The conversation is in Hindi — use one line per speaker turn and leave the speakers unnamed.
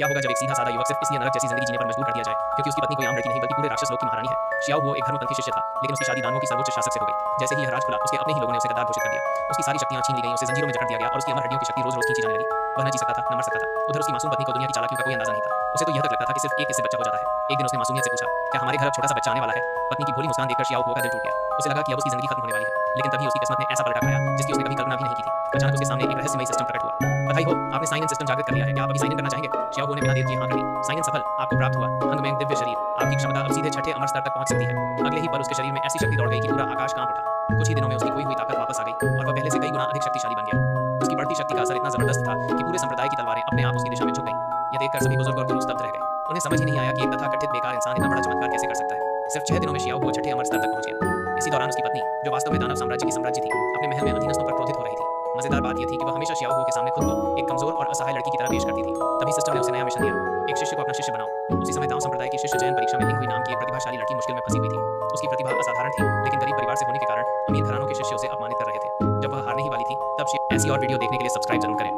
क्या होगा जब एक सीधा साधा युवक सिर्फ इसलिए नरक जैसी जिंदगी जीने पर मजबूर कर दिया जाए क्योंकि उसकी पत्नी कोई आम लड़की नहीं बल्कि पूरे राक्षस लोक की महारानी है। शियाओ हुओ एक धर्मपंथी शिष्य था, लेकिन उसकी शादी दानवों की सर्वोच्च शासक से हो गई। जैसे ही यह राज खुला, उसके अपने ही लोगों ने उसे गद्दार घोषित कर दिया। उसकी सारी शक्तियां छीन ली गईं, उसे जंजीरों में जकड़ दिया गया और उसकी अमर हड्डियों की शक्ति रोज रोज खींची जाने लगी। वह न जी सकता था, न मर सकता था। उधर उसकी मासूम पत्नी को दुनिया की चालाकियों का कोई अंदाजा नहीं था। उसे तो यह तक लगता था कि सिर्फ एक इससे बच्चा हो जाता है। एक दिन उसने मासूमियत से पूछा, क्या हमारे घर अब छोटा सा बच्चा आने वाला है? पत्नी की भोली मुस्कान देखकर शियाओ हुओ का दिल टूट गया। उसे लगा कि अब उसकी जिंदगी खत्म होने वाली है, लेकिन तभी उसकी किस्मत ने ऐसा पलटा खाया जिसकी उसने कभी कल्पना भी नहीं की थी। अचानक उसके सामने एक रहस्यमयी सिस्टम प्रकट हुआ। बधाई हो, आपने साइन इन सिस्टम जागृत कर लिया है। क्या आप अभी साइन इन करना चाहेंगे? शियाओ हुओ ने बिना देर किए हाँ कर दी। साइन इन सफल, आपको प्राप्त हुआ अंग में दिव्य शरीर। आपकी क्षमता अब सीधे छठे अमर स्तर तक पहुंच सकती है। अगले ही पल उसके शरीर में ऐसी शक्ति दौड़ गई कि पूरा आकाश कांप उठा। कुछ ही दिनों में उसकी खोई हुई ताकत वापस आ गई और वह पहले से कई गुना अधिक शक्तिशाली बन गया। उसकी बढ़ती शक्ति का असर इतना जबरदस्त था कि पूरे संप्रदाय की तलवारें अपने आप उसकी दिशा में झुक गईं। यह देखकर सभी बुजुर्ग और गुरु स्तब्ध रह गए। उन्हें समझ ही नहीं आया कि एक तथाकथित बेकार इंसान इतना बड़ा चमत्कार कैसे कर सकता है। सिर्फ 6 दिनों में शियाओ हुओ छठे अमर स्तर तक पहुंच गया। इसी दौरान उसकी पत्नी, जो वास्तव में दानव साम्राज्य की सम्राज्ञी थी, अपने महल में अधीनस्थों पर क्रोधित हो रही थी। मजेदार बात यह थी कि वह हमेशा शियाओ हुओ के सामने खुद को एक कमजोर और असहाय लड़की की तरह पेश करती थी। तभी सिस्टम ने उसे नया मिशन दिया, एक शिष्य को अपना शिष्य बनाओ। उसी समय दाव संप्रदाय की शिष्य चयन परीक्षा में लिंग हुई नाम की एक प्रतिभाशाली लड़की मुश्किल में फंसी हुई थी। उसकी प्रतिभा असाधारण थी, लेकिन गरीब परिवार से होने के कारण अमीर घरानों के शिष्य उसे अपमानित कर रहे थे। जब वह हारने ही वाली थी, तब ऐसी और वीडियो देखने के लिए सब्सक्राइब जरूर करें।